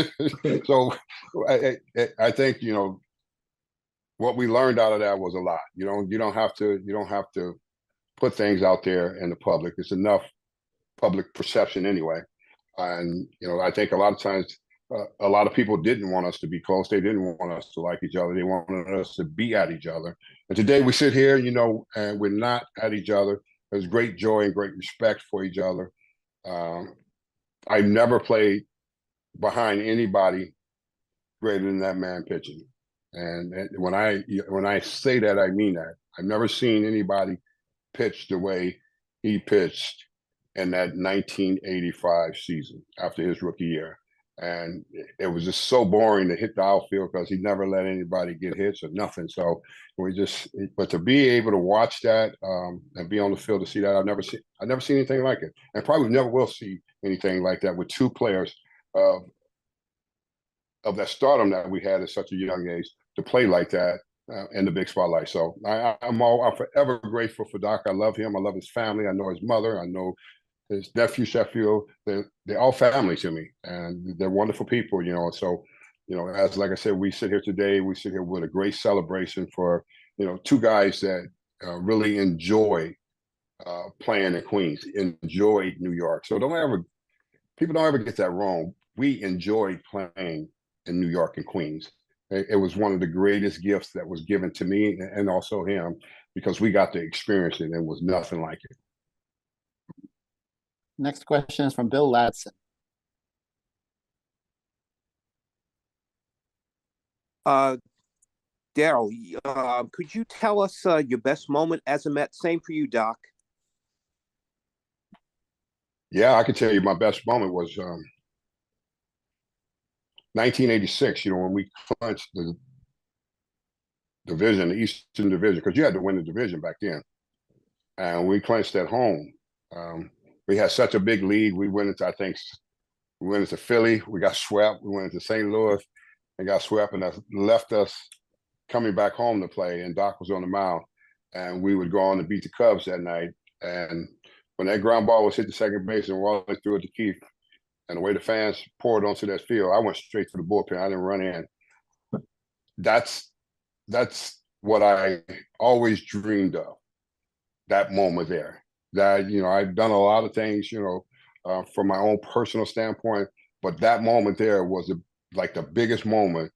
so I think, you know, what we learned out of that was a lot. You don't have to put things out there in the public. It's enough public perception anyway. And you know, I think a lot of times a lot of people didn't want us to be close. They didn't want us to like each other. They wanted us to be at each other. And today we sit here, you know, and we're not at each other. There's great joy and great respect for each other. I never played behind anybody greater than that man pitching. And when I say that, I mean that. I've never seen anybody pitch the way he pitched in that 1985 season after his rookie year. And it was just so boring to hit the outfield because he never let anybody get hits or nothing. So but to be able to watch that and be on the field to see that, I've never seen anything like it, and probably never will see anything like that with two players of that stardom that we had at such a young age to play like that in the big spotlight. So I'm forever grateful for Doc. I love him. I love his family. I know his mother. I know his nephew Sheffield. They're all family to me, and they're wonderful people, you know. So, you know, like I said, we sit here today. We sit here with a great celebration for, you know, two guys that really enjoy playing in Queens, enjoy New York. So people don't ever get that wrong. We enjoyed playing in New York and Queens. It was one of the greatest gifts that was given to me and also him, because we got to experience it, and it was nothing like it. Next question is from Bill Ladson. Darryl, could you tell us your best moment as a Met? Same for you, Doc. Yeah, I can tell you my best moment was 1986, you know, when we clinched the division, the Eastern Division, because you had to win the division back then. And we clinched at home. We had such a big lead. We went into Philly. We got swept. We went into St. Louis and got swept, and that left us coming back home to play. And Doc was on the mound, and we would go on to beat the Cubs that night. And when that ground ball was hit the second base and Wally threw it to Keith, and the way the fans poured onto that field, I went straight to the bullpen. I didn't run in. That's what I always dreamed of, that moment there. That, you know, I've done a lot of things, you know, from my own personal standpoint, but that moment there was like the biggest moment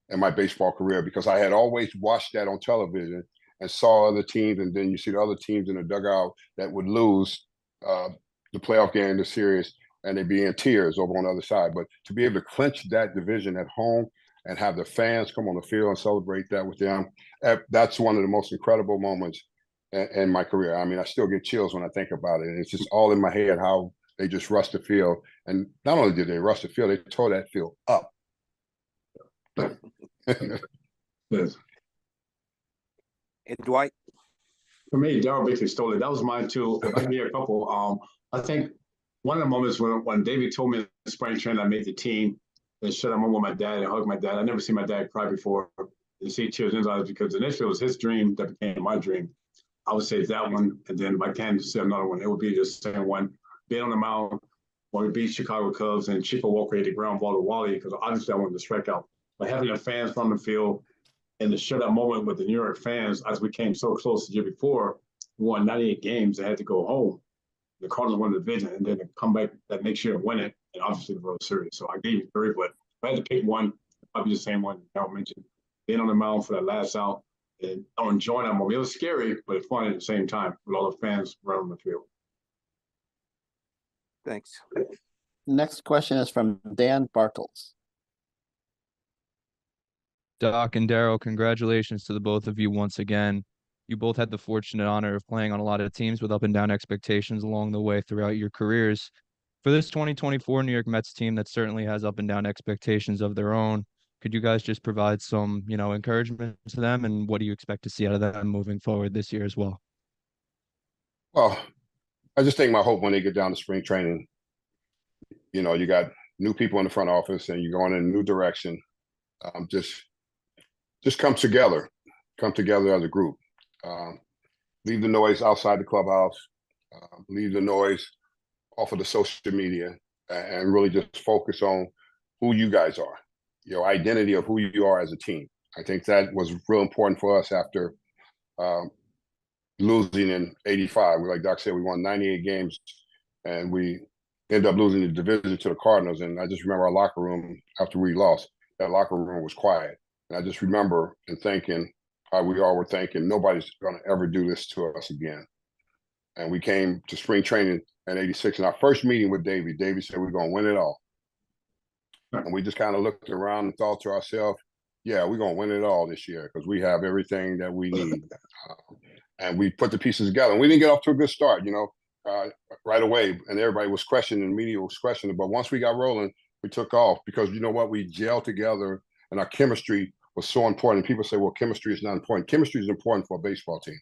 in my baseball career, because I had always watched that on television and saw other teams, and then you see the other teams in the dugout that would lose the playoff game, the series, and they'd be in tears over on the other side. But to be able to clinch that division at home and have the fans come on the field and celebrate that with them, that's one of the most incredible moments in my career. I mean, I still get chills when I think about it. And it's just all in my head how they just rushed the field. And not only did they rush the field, they tore that field up. Yes. And Dwight? For me, Darryl basically stole it. That was mine too. I can give a couple. I think one of the moments when David told me in spring training I made the team and shut up with my dad and hugged my dad. I never seen my dad cry before. You see tears in his eyes, because initially it was his dream that became my dream. I would say that one, and then if I can say another one, it would be the same one. Being on the mound when we beat Chicago Cubs and Chico Walker hit the ground ball to Wally, because obviously I wanted to strike out. But having the fans from the field and the shutout moment with the New York fans, as we came so close the year before, we won 98 games and had to go home. The Cardinals won the division, and then come back that next year and win it, and obviously the World Series. So I gave you three, but if I had to pick one, probably the same one Darryl mentioned. Being on the mound for that last out, and I'm enjoying that moment. It was scary, but fun at the same time with all the fans running the field. Thanks. Next question is from Dan Bartels. Doc and Darryl, congratulations to the both of you once again. You both had the fortunate honor of playing on a lot of teams with up and down expectations along the way throughout your careers. For For this 2024 New York Mets team that certainly has up and down expectations of their own, could you guys just provide some, encouragement to them, and what do you expect to see out of them moving forward this year as well? Well, I just think my hope when they get down to spring training, you got new people in the front office and you're going in a new direction. Just come together as a group. Leave the noise outside the clubhouse. Leave the noise off of the social media, and really just focus on who you guys are, your identity of who you are as a team. I think that was real important for us after losing in '85. Like Doc said, we won 98 games, and we ended up losing the division to the Cardinals. And I just remember our locker room after we lost. That locker room was quiet, and I just remember and thinking how we all were thinking, nobody's going to ever do this to us again. And we came to spring training in '86, and our first meeting with Davey said we're going to win it all. And we just kind of looked around and thought to ourselves, yeah, we're going to win it all this year because we have everything that we need. And we put the pieces together. And we didn't get off to a good start, right away. And everybody was questioning, the media was questioning. But once we got rolling, we took off because, you know what, we gelled together, and our chemistry was so important. People say, well, chemistry is not important. Chemistry is important for a baseball team,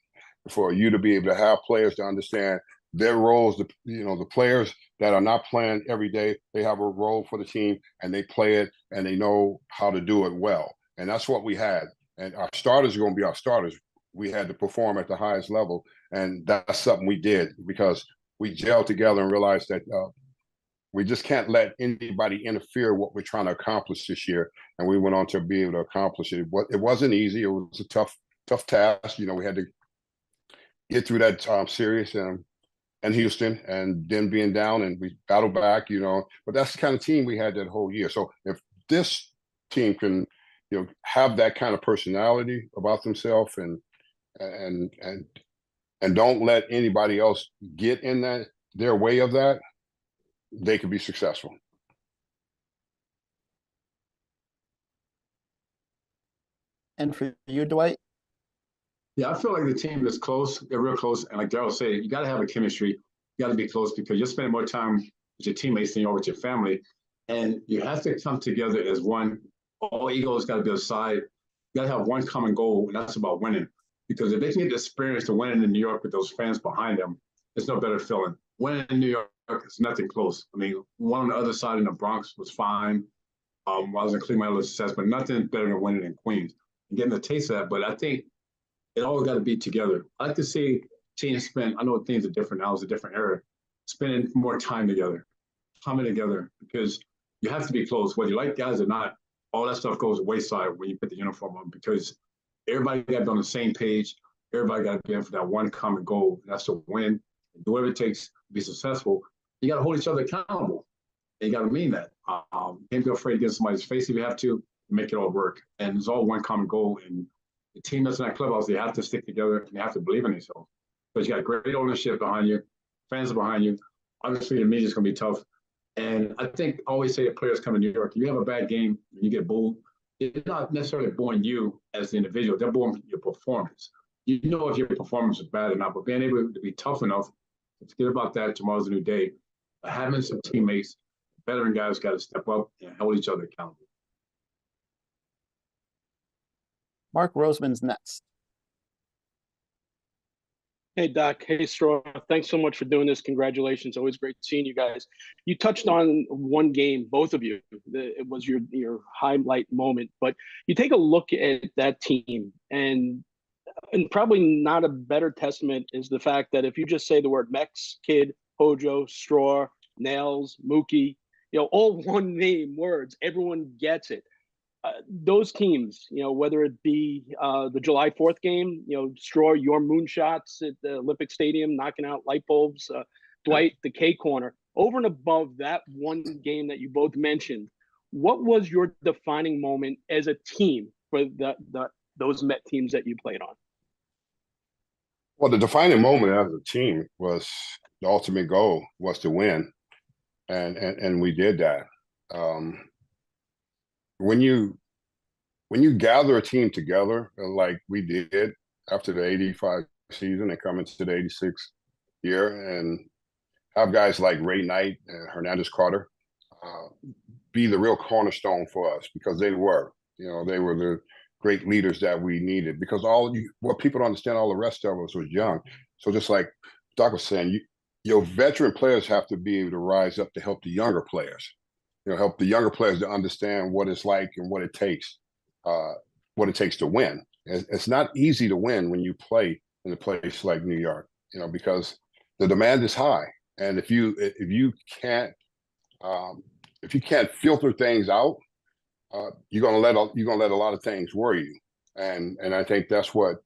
for you to be able to have players to understand their roles. The players that are not playing every day, they have a role for the team, and they play it, and they know how to do it well. And that's what we had. And our starters are going to be our starters. We had to perform at the highest level, and that's something we did because we gelled together and realized that we just can't let anybody interfere what we're trying to accomplish this year. And we went on to be able to accomplish it. It wasn't easy. It was a tough task. We had to get through that series and Houston, and then being down, and we battled back, but that's the kind of team we had that whole year. So if this team can, have that kind of personality about themselves and don't let anybody else get in their way of that, they could be successful. And for you, Dwight? Yeah, I feel like the team is close. They're real close. And like Darryl said, you got to have a chemistry. You got to be close because you're spending more time with your teammates than you are with your family. And you have to come together as one. All egos got to be aside. You got to have one common goal, and that's about winning. Because if they can get the experience to winning in New York with those fans behind them, there's no better feeling. Winning in New York is nothing close. I mean, one on the other side in the Bronx was fine. While I was in Cleveland, it was a success, but nothing better than winning in Queens and getting a taste of that. But I think it all got to be together. I like to see teams spend, I know things are different now, it's a different era, spending more time together, coming together, because you have to be close. Whether you like guys or not, all that stuff goes wayside when you put the uniform on because everybody got to be on the same page. Everybody got to be in for that one common goal, and that's to win. And do whatever it takes to be successful. You got to hold each other accountable. And you got to mean that. Can't be afraid to get in somebody's face if you have to make it all work. And it's all one common goal. And the team that's in that clubhouse, they have to stick together and they have to believe in themselves. Because you got great ownership behind you, fans are behind you. Obviously, the media's going to be tough. And I think I always say that players come to New York, you have a bad game, you get booed. It's not necessarily booing you as the individual. They're booing your performance. You know if your performance is bad or not, but being able to be tough enough to forget about that, tomorrow's a new day. Having some teammates, veteran guys got to step up and hold each other accountable. Mark Roseman's next. Hey, Doc. Hey, Straw. Thanks so much for doing this. Congratulations. Always great seeing you guys. You touched on one game, both of you. It was your highlight moment. But you take a look at that team, and probably not a better testament is the fact that if you just say the word Mex, Kid, Hojo, Straw, Nails, Mookie, all one name words, everyone gets it. Those teams, whether it be the July 4th game, Straw, your moonshots at the Olympic Stadium, knocking out light bulbs, Dwight, the K corner, over and above that one game that you both mentioned, what was your defining moment as a team for those Met teams that you played on? Well, the defining moment as a team was the ultimate goal was to win. And we did that. When you gather a team together like we did after the '85 season and come into the '86 year and have guys like Ray Knight and Hernandez Carter be the real cornerstone for us, because they were the great leaders that we needed, because what people don't understand, all the rest of us was young. So just like Doc was saying, your veteran players have to be able to rise up to help the younger players, help the younger players to understand what it's like and what it takes to win. It's not easy to win when you play in a place like New York, because the demand is high. And if you can't filter things out, you're gonna let a lot of things worry you. And I think that's what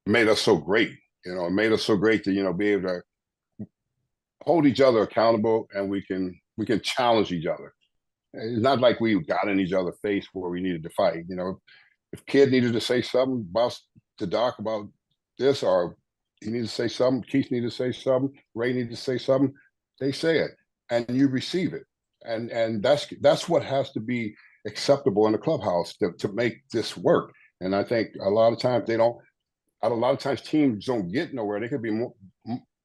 made us so great. It made us so great to be able to hold each other accountable, and we can challenge each other. It's not like we got in each other's face where we needed to fight. If Kid needed to say something to Doc about this, or he needed to say something, Keith needed to say something, Ray needed to say something, they say it, and you receive it. And that's what has to be acceptable in the clubhouse to make this work. And I think a lot of times teams don't get nowhere. They could be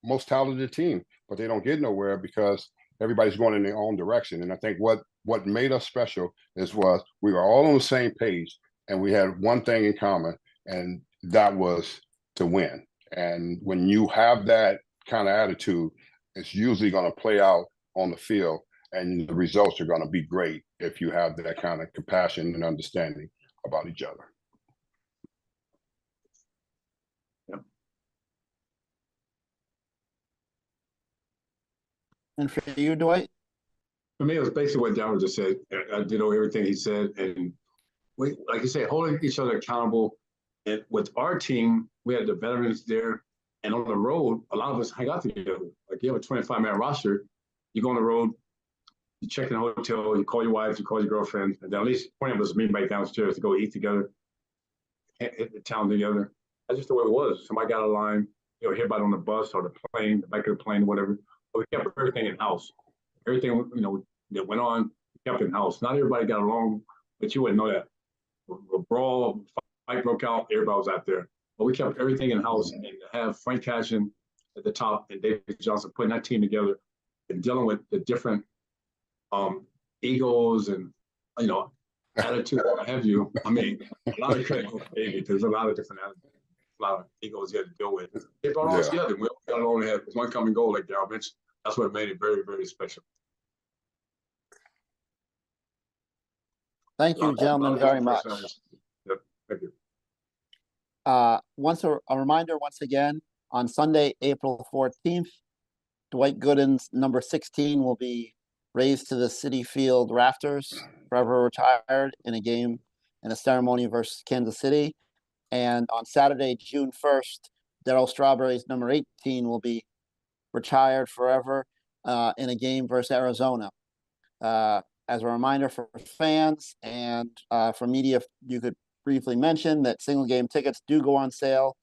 most talented team, but they don't get nowhere because everybody's going in their own direction. And I think what made us special was we were all on the same page, and we had one thing in common, and that was to win. And when you have that kind of attitude, it's usually going to play out on the field, and the results are going to be great if you have that kind of compassion and understanding about each other. And for you, Dwight? For me, it was basically what Darryl just said. I did everything he said, and we, like you said, holding each other accountable. And with our team, we had the veterans there, and on the road, a lot of us hang out together. Like you have a 25-man roster, you go on the road, you check in the hotel, you call your wife, you call your girlfriend, and then at least 20 of us meet right downstairs to go eat together, hit the town together. That's just the way it was. Somebody got a line, hear about it on the bus or the plane, the back of the plane, whatever. But we kept everything in house. Everything that went on, we kept in house. Not everybody got along, but you wouldn't know that. A brawl, fight broke out, everybody was out there. But we kept everything in house, and to have Frank Cashin at the top and David Johnson putting that team together and dealing with the different egos and attitude, what have you. I mean, a lot of credit for David. There's a lot of different attitudes, a lot of egos you had to deal with. They brought all us together. We only had one common goal, like Darryl mentioned. That's what made it very, very special. Thank you, gentlemen, very much. Yep, thank you. A reminder once again, on Sunday, April 14th, Dwight Gooden's number 16 will be raised to the Citi Field rafters, forever retired in a ceremony versus Kansas City. And on Saturday, June 1st, Darryl Strawberry's number 18 will be retired forever in a game versus Arizona. As a reminder for fans and for media, you could briefly mention that single game tickets do go on sale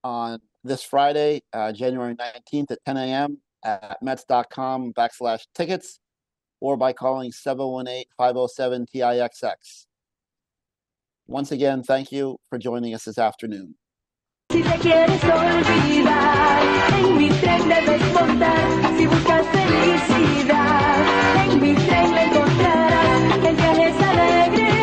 on this Friday, January 19th at 10 a.m. at Mets.com/tickets, or by calling 718-507-TIXX. Once again, thank you for joining us this afternoon.